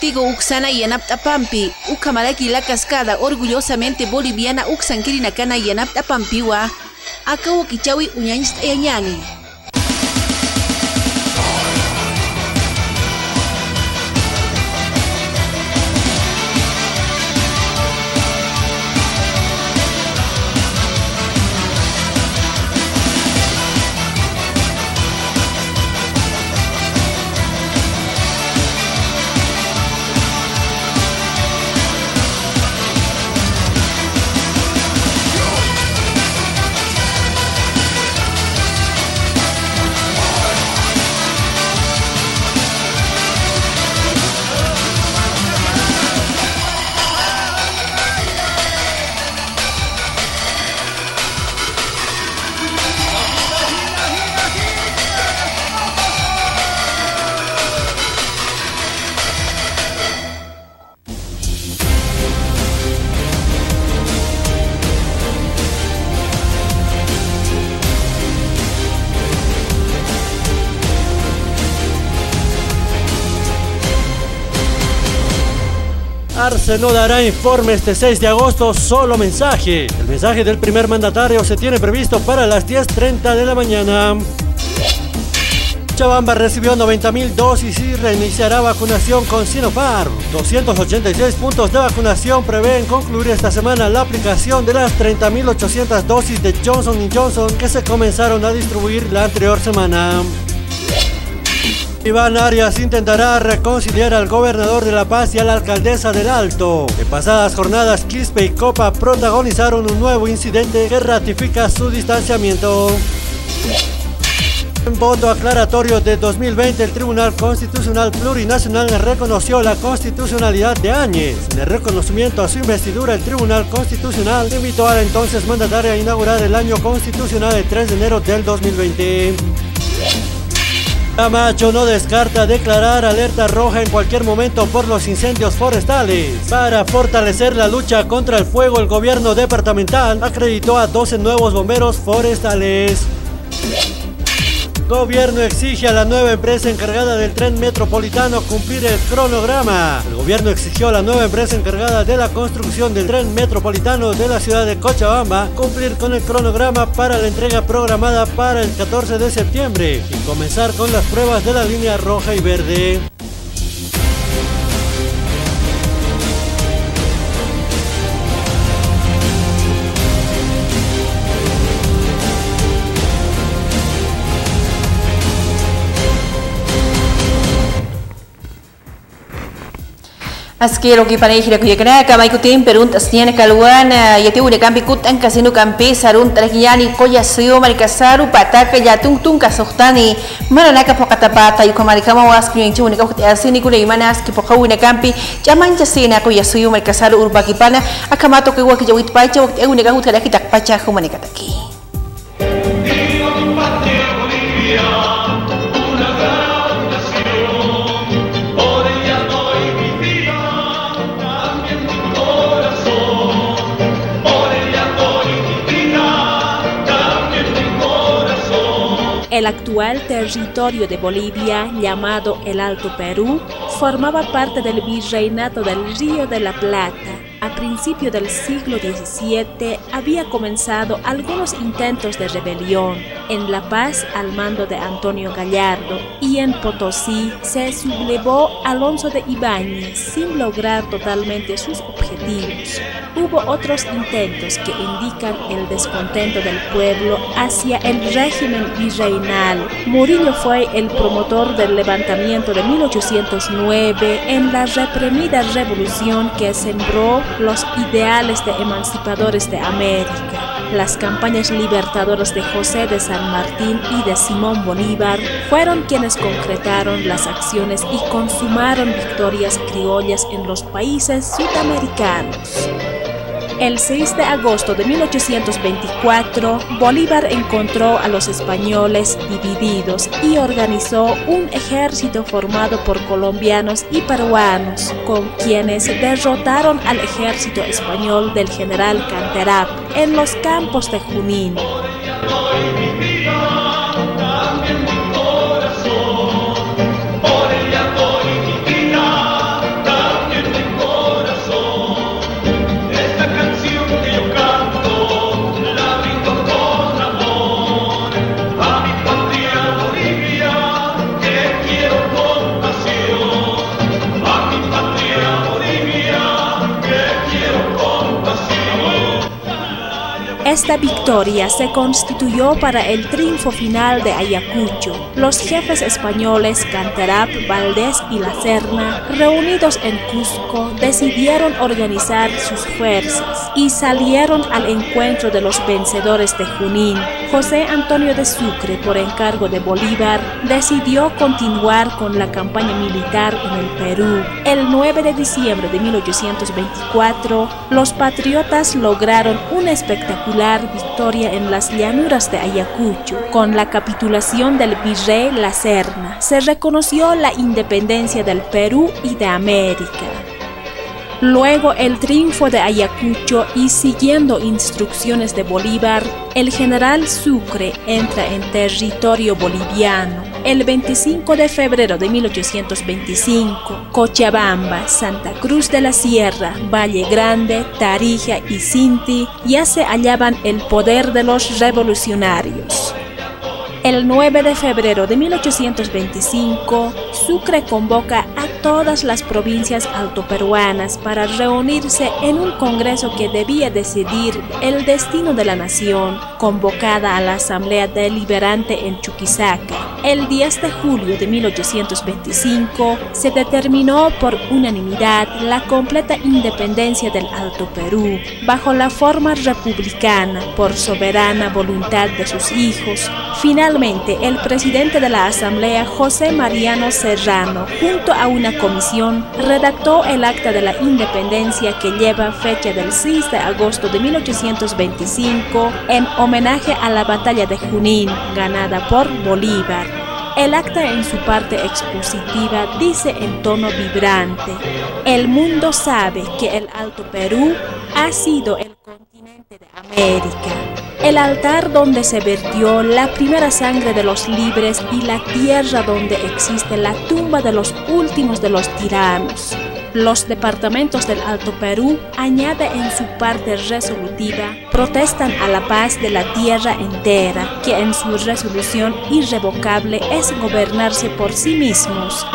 Tigo Uxana y Yanaptapampi, Ucamalaki la cascada, orgullosamente boliviana Uxankirinacana y Yanaptapampiwa, Acabo Kichawi Uñañis Eñani. Arce no dará informe este 6 de agosto, solo mensaje. El mensaje del primer mandatario se tiene previsto para las 10:30 de la mañana. Cochabamba recibió 90.000 dosis y reiniciará vacunación con Sinopharm. 286 puntos de vacunación prevén concluir esta semana la aplicación de las 30.800 dosis de Johnson & Johnson que se comenzaron a distribuir la anterior semana. Iván Arias intentará reconciliar al gobernador de La Paz y a la alcaldesa del Alto. En pasadas jornadas, Quispe y Copa protagonizaron un nuevo incidente que ratifica su distanciamiento. En voto aclaratorio de 2020, el Tribunal Constitucional Plurinacional reconoció la constitucionalidad de Áñez. En el reconocimiento a su investidura, el Tribunal Constitucional invitó a la entonces mandataria a inaugurar el año constitucional el 3 de enero del 2020. Camacho no descarta declarar alerta roja en cualquier momento por los incendios forestales. Para fortalecer la lucha contra el fuego, el gobierno departamental acreditó a 12 nuevos bomberos forestales. Gobierno exige a la nueva empresa encargada del tren metropolitano cumplir el cronograma. El gobierno exigió a la nueva empresa encargada de la construcción del tren metropolitano de la ciudad de Cochabamba cumplir con el cronograma para la entrega programada para el 14 de septiembre y comenzar con las pruebas de la línea roja y verde. Askero ki panay hira kuya kana kamay kutin perun tasnian kaluan yati une kampi kut ang kasino kampi sarun tarakiani koya siyo marikasaru pataka yatung tung kasohtani maranaka pokatapata yuko marikama wasku yang chune kau asini kule imanas ki pokaw une kampi jaman jasina koya siyo marikasaru urbakipana akamato ke waki jawit pacha wakti une kahut kada kitak pacha kumane kataki. El actual territorio de Bolivia, llamado el Alto Perú, formaba parte del virreinato del Río de la Plata. A principios del siglo XVII había comenzado algunos intentos de rebelión, en La Paz al mando de Antonio Gallardo y en Potosí se sublevó Alonso de Ibáñez sin lograr totalmente sus objetivos. Hubo otros intentos que indican el descontento del pueblo hacia el régimen virreinal. Murillo fue el promotor del levantamiento de 1809 en la reprimida revolución que sembró los ideales de emancipadores de América. Las campañas libertadoras de José de San Martín y de Simón Bolívar fueron quienes concretaron las acciones y consumaron victorias criollas en los países sudamericanos. El 6 de agosto de 1824, Bolívar encontró a los españoles divididos y organizó un ejército formado por colombianos y peruanos, con quienes derrotaron al ejército español del general Canterap en los campos de Junín. Esta victoria se constituyó para el triunfo final de Ayacucho. Los jefes españoles Canterap, Valdés y La Serna, reunidos en Cusco, decidieron organizar sus fuerzas y salieron al encuentro de los vencedores de Junín. José Antonio de Sucre, por encargo de Bolívar, decidió continuar con la campaña militar en el Perú. El 9 de diciembre de 1824, los patriotas lograron una espectacular victoria en las llanuras de Ayacucho. Con la capitulación del virrey La Serna, se reconoció la independencia del Perú y de América. Luego el triunfo de Ayacucho y siguiendo instrucciones de Bolívar, el general Sucre entra en territorio boliviano. El 25 de febrero de 1825, Cochabamba, Santa Cruz de la Sierra, Valle Grande, Tarija y Cinti ya se hallaban en el poder de los revolucionarios. El 9 de febrero de 1825, Sucre convoca a todas las provincias altoperuanas para reunirse en un congreso que debía decidir el destino de la nación, convocada a la Asamblea Deliberante en Chuquisaca. El 10 de julio de 1825 se determinó por unanimidad la completa independencia del Alto Perú, bajo la forma republicana, por soberana voluntad de sus hijos. Finalmente, el presidente de la Asamblea, José Mariano Serrano, junto a una comisión, redactó el Acta de la Independencia que lleva fecha del 6 de agosto de 1825 en homenaje a la batalla de Junín, ganada por Bolívar. El acta en su parte expositiva dice en tono vibrante: el mundo sabe que el Alto Perú ha sido el continente de América, el altar donde se vertió la primera sangre de los libres y la tierra donde existe la tumba de los últimos de los tiranos. Los departamentos del Alto Perú, añade en su parte resolutiva, protestan a la paz de la tierra entera, que en su resolución irrevocable es gobernarse por sí mismos.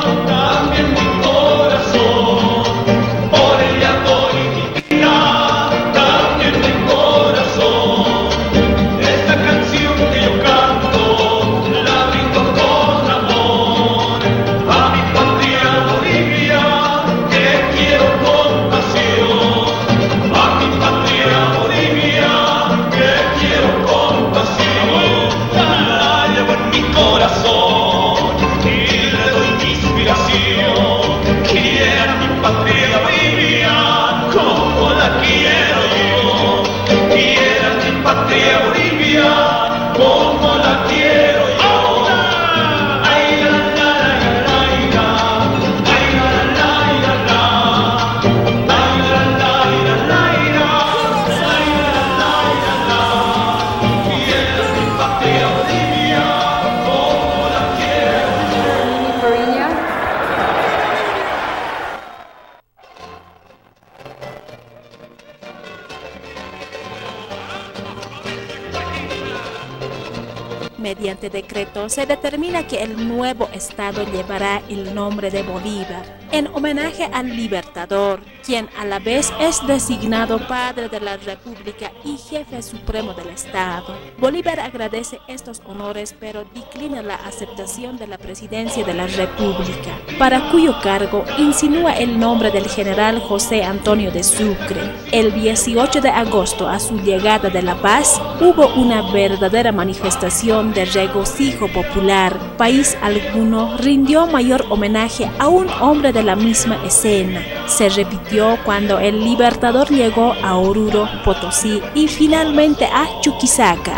Mediante decreto se determina que el nuevo estado llevará el nombre de Bolívar, en homenaje al Libertador, quien a la vez es designado padre de la República y jefe supremo del Estado. Bolívar agradece estos honores, pero declina la aceptación de la presidencia de la República, para cuyo cargo insinúa el nombre del general José Antonio de Sucre. El 18 de agosto, a su llegada de La Paz, hubo una verdadera manifestación de regocijo popular. País alguno rindió mayor homenaje a un hombre de la misma escena. Se repitió cuando el Libertador llegó a Oruro, Potosí y finalmente a Chuquisaca.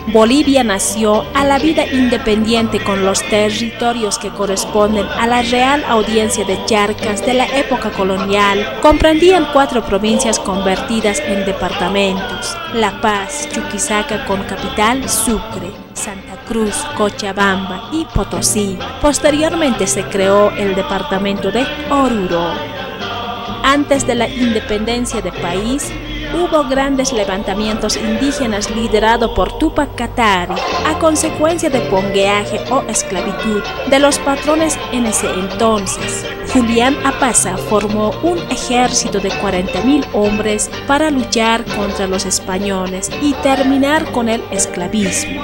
Bolivia nació a la vida independiente con los territorios que corresponden a la Real Audiencia de Charcas de la época colonial. Comprendían 4 provincias convertidas en departamentos: La Paz, Chuquisaca con capital Sucre, Santa Cruz, Cochabamba y Potosí. Posteriormente se creó el departamento de Oruro. Antes de la independencia del país, hubo grandes levantamientos indígenas liderados por Túpac Katari a consecuencia de pongueaje o esclavitud de los patrones en ese entonces. Julián Apaza formó un ejército de 40.000 hombres para luchar contra los españoles y terminar con el esclavismo.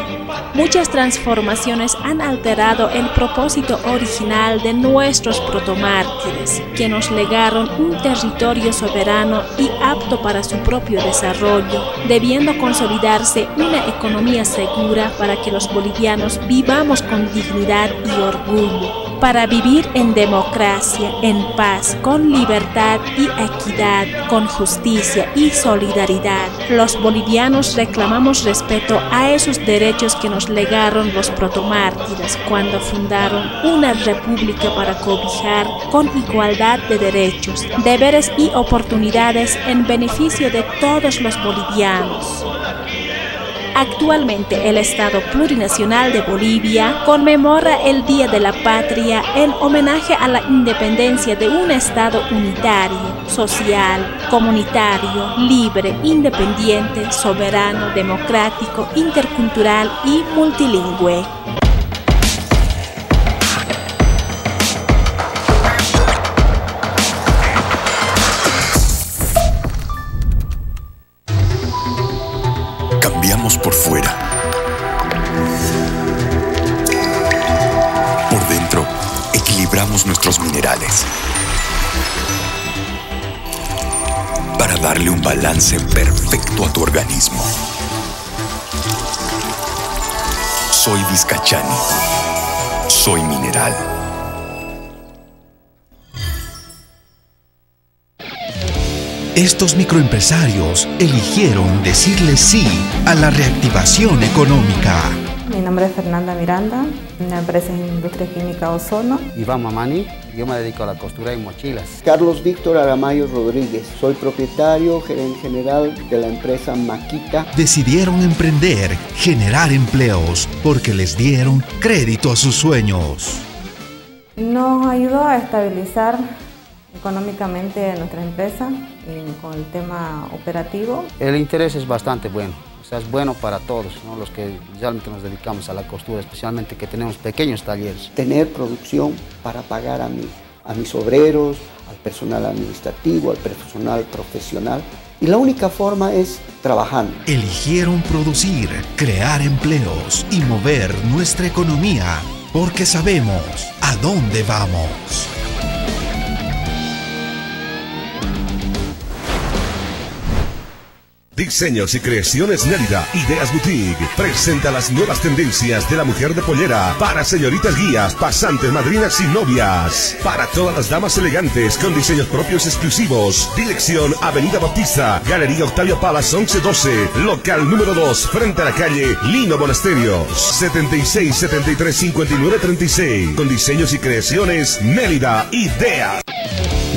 Muchas transformaciones han alterado el propósito original de nuestros protomártires, que nos legaron un territorio soberano y apto para su propio desarrollo, debiendo consolidarse una economía segura para que los bolivianos vivamos con dignidad y orgullo, para vivir en democracia, en paz, con libertad y equidad, con justicia y solidaridad. Los bolivianos reclamamos respeto a esos derechos que nos legaron los protomártires cuando fundaron una república para cobijar con igualdad de derechos, deberes y oportunidades en beneficio de todos los bolivianos. Actualmente el Estado Plurinacional de Bolivia conmemora el Día de la Patria en homenaje a la independencia de un Estado unitario, social, comunitario, libre, independiente, soberano, democrático, intercultural y multilingüe. Cambiamos por fuera. Por dentro, equilibramos nuestros minerales para darle un balance perfecto a tu organismo. Soy Vizcachani. Soy mineral. Estos microempresarios eligieron decirle sí a la reactivación económica. Mi nombre es Fernanda Miranda, la empresa es Industria Química Ozono. Iván Mamani, yo me dedico a la costura de mochilas. Carlos Víctor Aramayo Rodríguez, soy propietario, gerente general de la empresa Maquita. Decidieron emprender, generar empleos, porque les dieron crédito a sus sueños. Nos ayudó a estabilizar económicamente nuestra empresa y con el tema operativo. El interés es bastante bueno, o sea, es bueno para todos, ¿no? Los que realmente nos dedicamos a la costura, especialmente que tenemos pequeños talleres. Tener producción para pagar a mis obreros, al personal administrativo, al personal profesional. Y la única forma es trabajando. Eligieron producir, crear empleos y mover nuestra economía, porque sabemos a dónde vamos. Diseños y creaciones Nélida, Ideas Boutique, presenta las nuevas tendencias de la mujer de pollera para señoritas guías, pasantes, madrinas y novias. Para todas las damas elegantes con diseños propios exclusivos. Dirección Avenida Bautista, Galería Octavio Palas 1112, local número 2, frente a la calle Lino Monasterios, 76 73 59 36. Con diseños y creaciones Nélida, Ideas.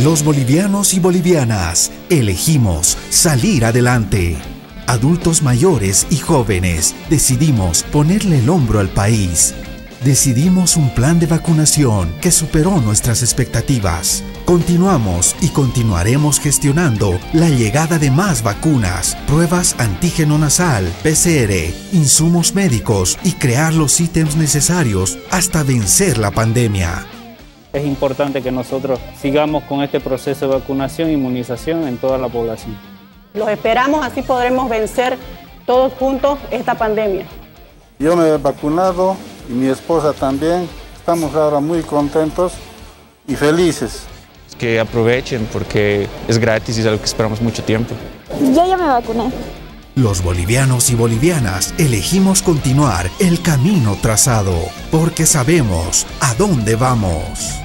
Los bolivianos y bolivianas elegimos salir adelante. Adultos mayores y jóvenes decidimos ponerle el hombro al país. Decidimos un plan de vacunación que superó nuestras expectativas. Continuamos y continuaremos gestionando la llegada de más vacunas, pruebas antígeno nasal, PCR, insumos médicos y crear los ítems necesarios hasta vencer la pandemia. Es importante que nosotros sigamos con este proceso de vacunación e inmunización en toda la población. Los esperamos, así podremos vencer todos juntos esta pandemia. Yo me he vacunado y mi esposa también. Estamos ahora muy contentos y felices. Que aprovechen porque es gratis y es algo que esperamos mucho tiempo. Yo ya me vacuné. Los bolivianos y bolivianas elegimos continuar el camino trazado porque sabemos a dónde vamos.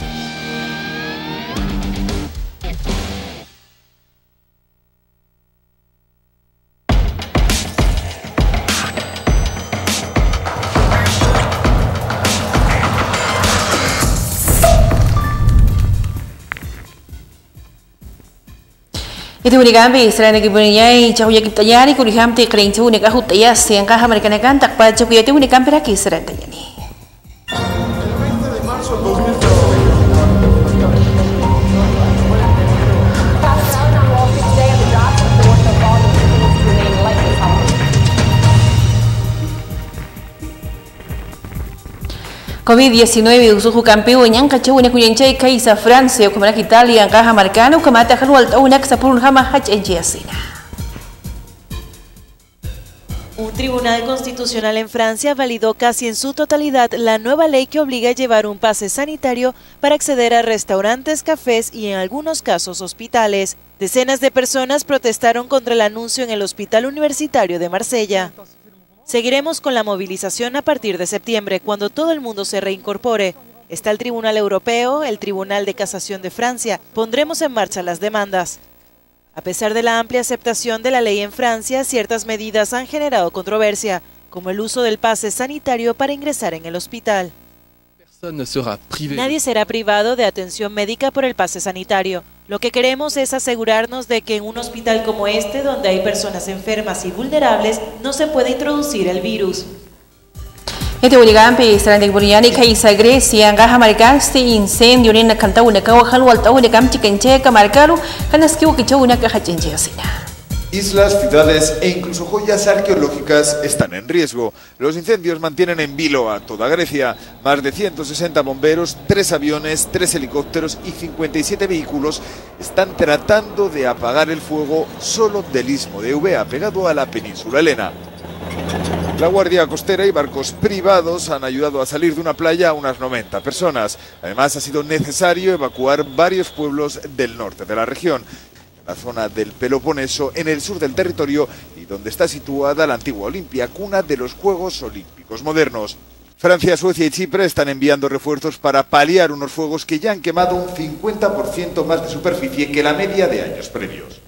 Itu unigambi selain lagi punya jauh yang kita jari kuriham ti kering tu unik ahut ya siang kah mereka nekan tak pada cukup itu unigambi lagi selain tanya ni. COVID-19 usuhu campeón ñanca chawina kuyanchay kaisa Francia ukamana Italia angaha marcana ukamata halwal tawnak sapurun hama hach enjiasina. Un tribunal constitucional en Francia validó casi en su totalidad la nueva ley que obliga a llevar un pase sanitario para acceder a restaurantes, cafés y en algunos casos hospitales. Decenas de personas protestaron contra el anuncio en el Hospital Universitario de Marsella. Seguiremos con la movilización a partir de septiembre, cuando todo el mundo se reincorpore. Está el Tribunal Europeo, el Tribunal de Casación de Francia. Pondremos en marcha las demandas. A pesar de la amplia aceptación de la ley en Francia, ciertas medidas han generado controversia, como el uso del pase sanitario para ingresar en el hospital. Nadie será privado de atención médica por el pase sanitario. Lo que queremos es asegurarnos de que en un hospital como este, donde hay personas enfermas y vulnerables, no se puede introducir el virus. Este Uligampi, Sarandek Buriani, Kaisa Grecia, Angaja Marcasti, incendio en la canta una caja, Walta, una camchi cancheca, marcaru, Canaskiu, que una caja chenchesina. Islas, ciudades e incluso joyas arqueológicas están en riesgo. Los incendios mantienen en vilo a toda Grecia. Más de 160 bomberos, 3 aviones, 3 helicópteros y 57 vehículos están tratando de apagar el fuego solo del istmo de Eubea, pegado a la península helena. La Guardia Costera y barcos privados han ayudado a salir de una playa a unas 90 personas. Además, ha sido necesario evacuar varios pueblos del norte de la región. La zona del Peloponeso, en el sur del territorio y donde está situada la antigua Olimpia, cuna de los Juegos Olímpicos modernos. Francia, Suecia y Chipre están enviando refuerzos para paliar unos fuegos que ya han quemado un 50% más de superficie que la media de años previos.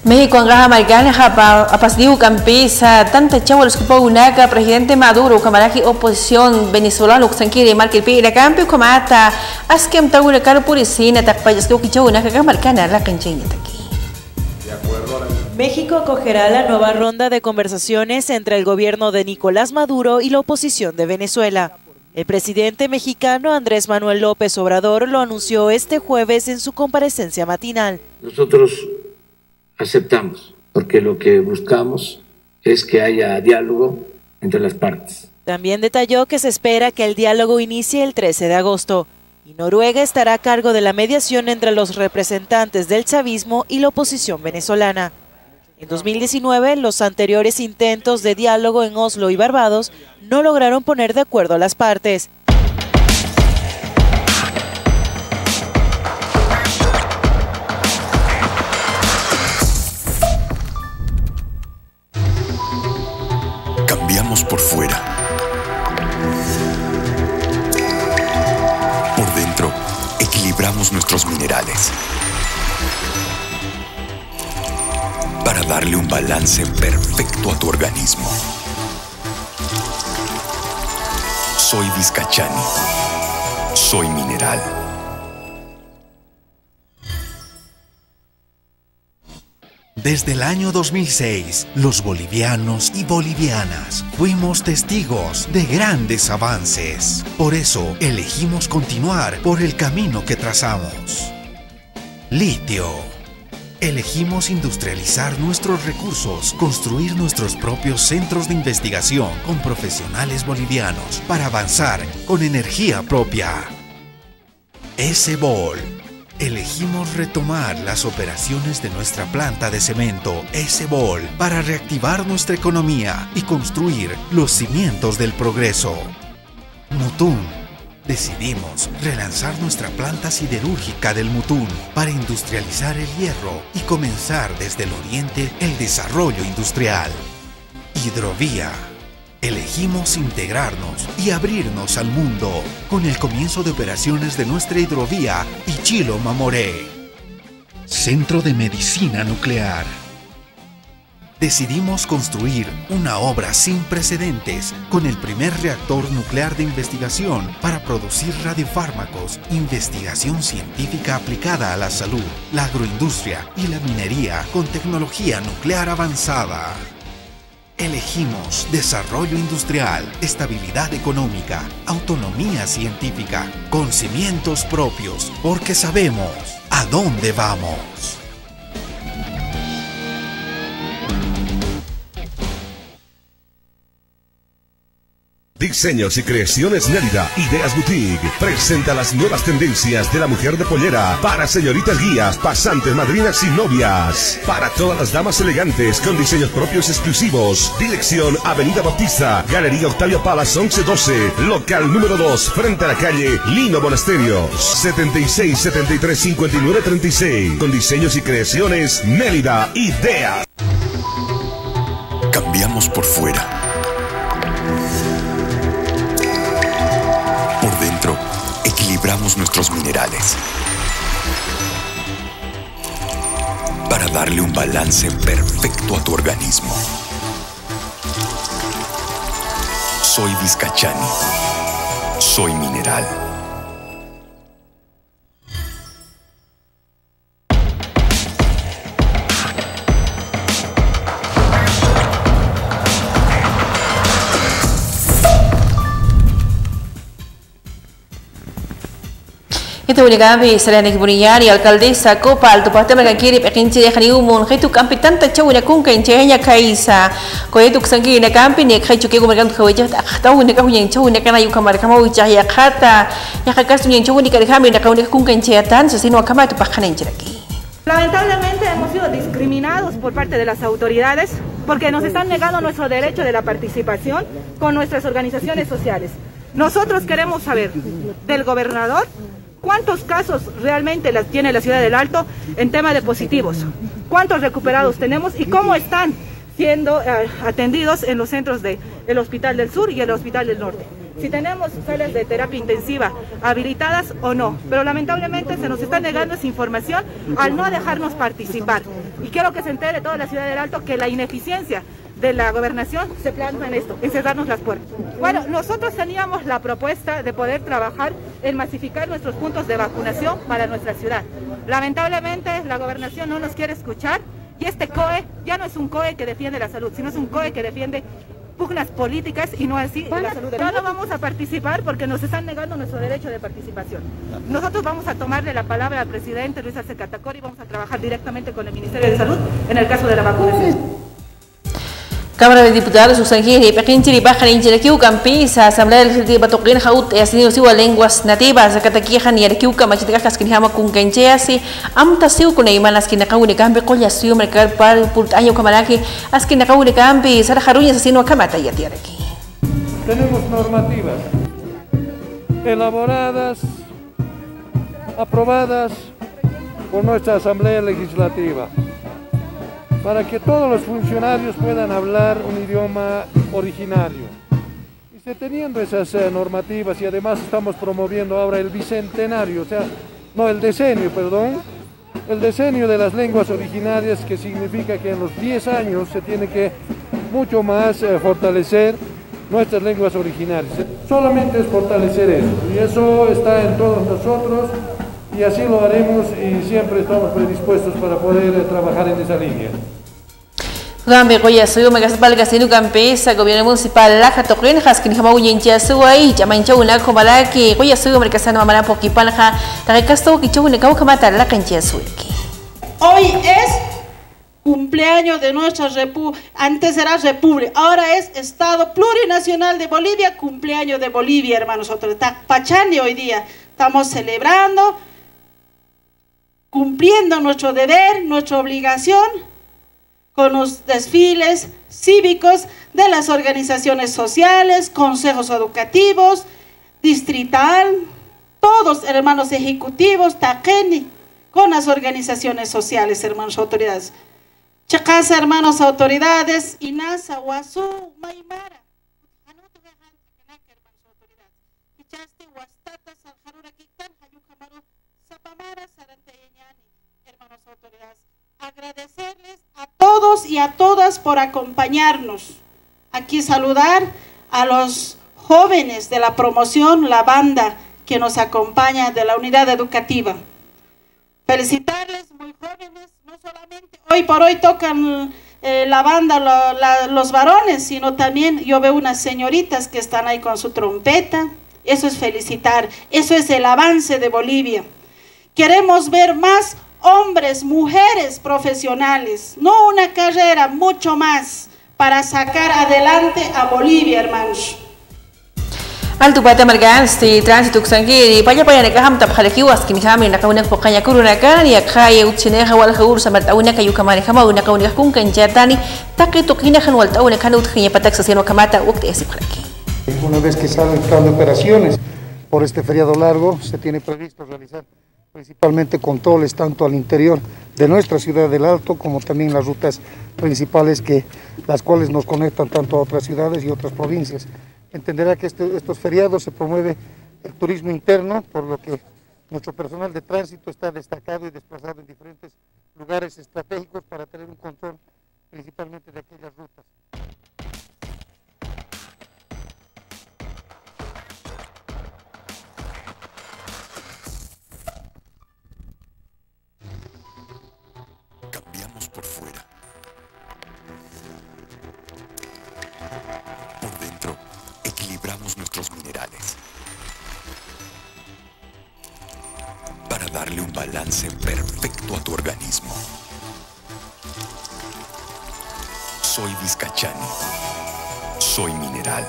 México angaha marcana apasdiu campesa tanta chaval escupa unaca presidente Maduro camaraki oposición venezolano xanquiri marque pira cambio comata askem tagura caro purisina takpayas que unaca marcana la cancheña aquí. México acogerá la nueva ronda de conversaciones entre el gobierno de Nicolás Maduro y la oposición de Venezuela. El presidente mexicano Andrés Manuel López Obrador lo anunció este jueves en su comparecencia matinal. Nosotros aceptamos, porque lo que buscamos es que haya diálogo entre las partes. También detalló que se espera que el diálogo inicie el 13 de agosto y Noruega estará a cargo de la mediación entre los representantes del chavismo y la oposición venezolana. En 2019, los anteriores intentos de diálogo en Oslo y Barbados no lograron poner de acuerdo a las partes. Cambiamos por fuera. Por dentro, equilibramos nuestros minerales para darle un balance perfecto a tu organismo. Soy Vizcachani. Soy mineral. Desde el año 2006, los bolivianos y bolivianas fuimos testigos de grandes avances. Por eso, elegimos continuar por el camino que trazamos. Litio. Elegimos industrializar nuestros recursos, construir nuestros propios centros de investigación con profesionales bolivianos para avanzar con energía propia. S-Bol. Elegimos retomar las operaciones de nuestra planta de cemento S-Bol para reactivar nuestra economía y construir los cimientos del progreso. Mutún. Decidimos relanzar nuestra planta siderúrgica del Mutún para industrializar el hierro y comenzar desde el oriente el desarrollo industrial. Hidrovía. Elegimos integrarnos y abrirnos al mundo con el comienzo de operaciones de nuestra hidrovía Ichilo Mamoré. Centro de Medicina Nuclear. Decidimos construir una obra sin precedentes con el primer reactor nuclear de investigación para producir radiofármacos, investigación científica aplicada a la salud, la agroindustria y la minería con tecnología nuclear avanzada. Elegimos desarrollo industrial, estabilidad económica, autonomía científica, con cimientos propios, porque sabemos a dónde vamos. Diseños y Creaciones Mérida, Ideas Boutique, presenta las nuevas tendencias de la mujer de pollera para señoritas guías, pasantes, madrinas y novias. Para todas las damas elegantes con diseños propios exclusivos. Dirección Avenida Bautista, Galería Octavio Palas 1112, local número 2, frente a la calle Lino Monasterios, 76 73 59 36. Con Diseños y Creaciones Mérida, Ideas. Cambiamos por fuera. Por dentro, equilibramos nuestros minerales para darle un balance perfecto a tu organismo. Soy Vizcachani. Soy mineral. Ito uligambi Selena Kiburiyani, alcaldesa Copa Alto Patama Kiri Pekinchi de Haniumun, Hitu Campi tanta chawina kunka en Chenya Kaisa, Koetuk Sangi na Campi, Nek Hichuki Gumagan Kawija, Tawin Kahuyan Chawin Kana Yukamar Kamawija Yakata, Yakakasu y Chawin Karihami, Nakaunik Kunka en Cheatan, Sino Kamatu Pakanenchaki. Lamentablemente hemos sido discriminados por parte de las autoridades porque nos están negando nuestro derecho de la participación con nuestras organizaciones sociales. Nosotros queremos saber del gobernador ¿cuántos casos realmente tiene la ciudad del Alto en tema de positivos? ¿Cuántos recuperados tenemos y cómo están siendo atendidos en los centros del Hospital del Sur y el Hospital del Norte? Si tenemos salas de terapia intensiva habilitadas o no, pero lamentablemente se nos está negando esa información al no dejarnos participar. Y quiero que se entere toda la ciudad del Alto que la ineficiencia de la gobernación se plasma en esto, en cerrarnos las puertas. Bueno, nosotros teníamos la propuesta de poder trabajar en masificar nuestros puntos de vacunación para nuestra ciudad. Lamentablemente la gobernación no nos quiere escuchar y este COE ya no es un COE que defiende la salud, sino es un COE que defiende pugnas políticas y no así la salud. No vamos a participar porque nos están negando nuestro derecho de participación. Nosotros vamos a tomarle la palabra al presidente Luis Arce Catacora y vamos a trabajar directamente con el Ministerio de Salud en el caso de la vacunación. Cámara de Diputados Usanjiri, Pekinchiri, Bajan, Inchirakiu, Campisa, Asamblea Legislativa Batoquín, Jaut, Asiniu, Siwa, Lenguas Nativas, Zakatakijan, Yarkiuka, Machitacas, Kinjama, Kunkencheasi, Amtasiu, Kunaimanas, Kinakauni, Campi, Collasiu, Mercal, Pultaño, Kamaraki, Askinakauni, Campi, Sara Jaruñas, Asino, Kamata, Yatiaraki. Tenemos normativas elaboradas, aprobadas por nuestra Asamblea Legislativa, para que todos los funcionarios puedan hablar un idioma originario. Y se teniendo esas normativas y además estamos promoviendo ahora el bicentenario, o sea, no, el decenio, perdón, el decenio de las lenguas originarias, que significa que en los 10 años se tiene que mucho más fortalecer nuestras lenguas originarias. Solamente es fortalecer eso, y eso está en todos nosotros, y así lo haremos y siempre estamos predispuestos para poder trabajar en esa línea. Gambe Goya Suyo Megaspal Casino Campesa, Gobierno Municipal Laja Toquén, Haskin Hamauyencha Suay, Yamanchauna Comalaki, Goya Suyo Mercasano Amara Pokipalja, Tarekasto Kichuna Kaukamata, la Cancha Suiki. Hoy es cumpleaños de nuestra república, antes era república, ahora es Estado Plurinacional de Bolivia, cumpleaños de Bolivia, hermanos. Está Pachani hoy día, estamos celebrando, cumpliendo nuestro deber, nuestra obligación, con los desfiles cívicos de las organizaciones sociales, consejos educativos, distrital, todos hermanos ejecutivos, taqueni, con las organizaciones sociales, hermanos autoridades. Chacasa, hermanos autoridades, Inasa, Huazú, Maimara, hermanos autoridades. Agradecerles a todos y a todas por acompañarnos. Aquí saludar a los jóvenes de la promoción, la banda que nos acompaña de la unidad educativa. Felicitarles, muy jóvenes, no solamente hoy por hoy tocan la banda los varones, sino también yo veo unas señoritas que están ahí con su trompeta. Eso es felicitar, eso es el avance de Bolivia. Queremos ver más hombres, mujeres profesionales, no una carrera, mucho más, para sacar adelante a Bolivia, hermanos. Alto Pata Margansti, Tránsito Xangiri, Paya Payanekaham Tapjalekiwas, Kimihami, Nakaunak Pokanya Kurunakani, Akaya, Uchineja, Walhaur, Samartauna, Kayukamari Hama, Nakaunikun, Kanjatani, Taki Tokinahan, Waltauna, Kanut, Patax, Haciendo Kamata, Uktesiplaki. Una vez que sale el plan de operaciones por este feriado largo, se tiene previsto realizar principalmente controles tanto al interior de nuestra ciudad del Alto como también las rutas principales las cuales nos conectan tanto a otras ciudades y otras provincias. Entenderá que estos feriados se promueve el turismo interno, por lo que nuestro personal de tránsito está destacado y desplazado en diferentes lugares estratégicos para tener un control principalmente de aquellas rutas. Cambiamos por fuera. Por dentro, equilibramos nuestros minerales para darle un balance perfecto a tu organismo. Soy Vizcachani. Soy mineral.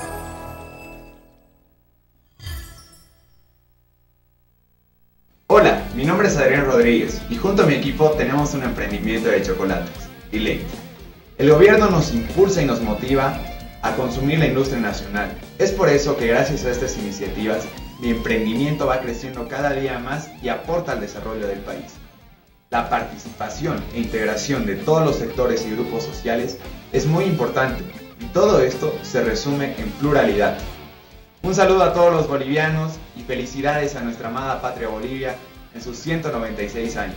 Hola, mi nombre es Adrián Rodríguez y junto a mi equipo tenemos un emprendimiento de chocolates, Delate. El gobierno nos impulsa y nos motiva a consumir la industria nacional. Es por eso que gracias a estas iniciativas mi emprendimiento va creciendo cada día más y aporta al desarrollo del país. La participación e integración de todos los sectores y grupos sociales es muy importante y todo esto se resume en pluralidad. Un saludo a todos los bolivianos y felicidades a nuestra amada patria Bolivia en sus 196 años.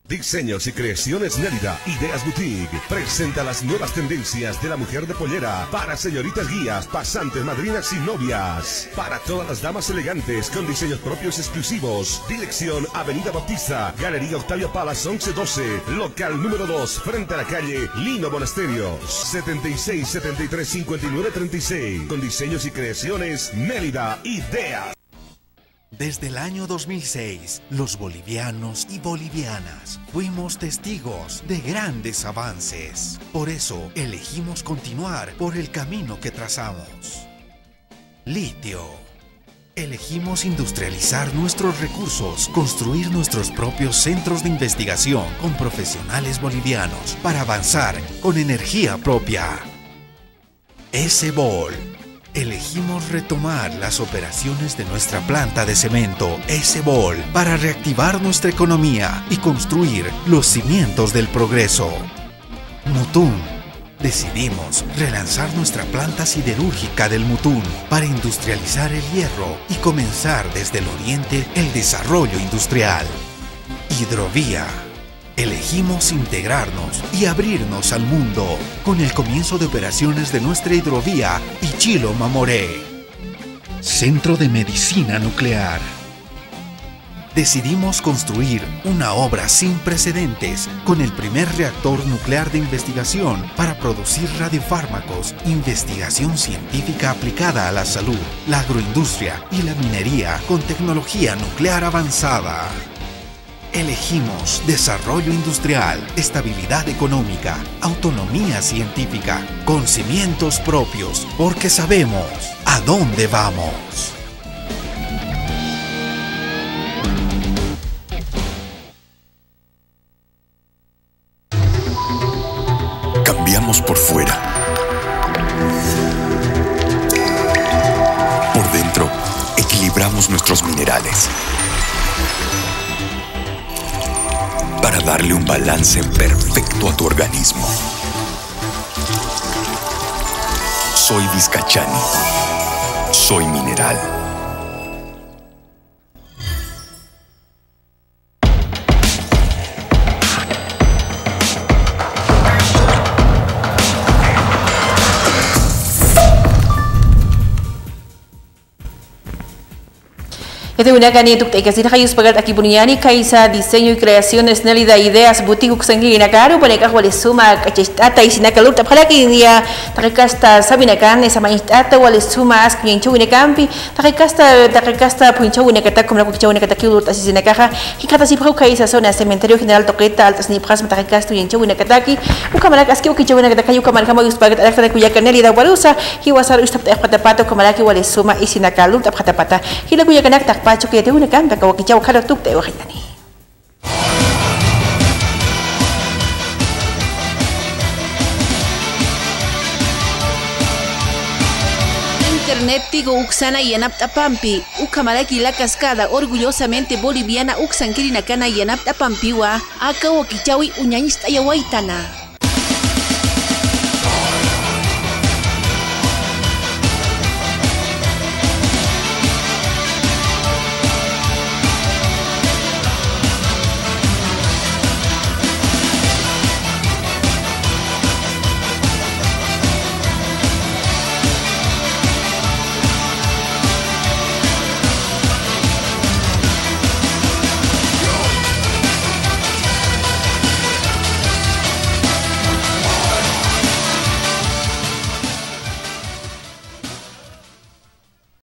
Diseños y creaciones Nérida, Ideas Boutique, presenta las nuevas tendencias de la mujer de pollera para señoritas guías, pasantes, madrinas y novias. Para todas las damas elegantes con diseños propios exclusivos. Dirección Avenida Bautista, Galería Octavio Palas 1112, local número 2, frente a la calle Lino Monasterios, 76 73 59 36. Con diseños y creaciones Nérida, Ideas. Desde el año 2006, los bolivianos y bolivianas fuimos testigos de grandes avances. Por eso, elegimos continuar por el camino que trazamos. Litio. Elegimos industrializar nuestros recursos, construir nuestros propios centros de investigación con profesionales bolivianos para avanzar con energía propia. S-Bol. Elegimos retomar las operaciones de nuestra planta de cemento S-Bol para reactivar nuestra economía y construir los cimientos del progreso. Mutún. Decidimos relanzar nuestra planta siderúrgica del Mutún para industrializar el hierro y comenzar desde el oriente el desarrollo industrial. Hidrovía. Elegimos integrarnos y abrirnos al mundo con el comienzo de operaciones de nuestra hidrovía Ichilo Mamoré. Centro de Medicina Nuclear. Decidimos construir una obra sin precedentes con el primer reactor nuclear de investigación para producir radiofármacos, investigación científica aplicada a la salud, la agroindustria y la minería con tecnología nuclear avanzada. Elegimos desarrollo industrial, estabilidad económica, autonomía científica, con cimientos propios, porque sabemos a dónde vamos. Cambiamos por fuera. Por dentro, equilibramos nuestros minerales para darle un balance perfecto a tu organismo. Soy Vizcachani. Soy mineral. Este una canituk te casi hayus pagar aquí Buniani Kaisa diseño y creaciones Nelida ideas boutique Uxangina Caro para que le suma cachistata y sinacaluta para que india taricasta sabina carne sama istata wale suma as quincho une campi taricasta puncho une kata como la kucho une kata kiluta si sinakaja y kata si pro Kaisa zona cementerio general toqueta altas ni pras taricasta quincho une kataki ukamara kaski ukicho une kata kayu kamar kama uspagat alta de kuya Nelida warusa hi wasar ustapta pato como la que wale suma y sinakaluta pata hi la kuya kanak pacho que te une canta como que chau caro tuk te ojitani. Internet tigo uxana y anaptapampi, ukamaraki la cascada orgullosamente boliviana uxankirina cana y anaptapampiwa, acá wakichawi uñañista yawaitana.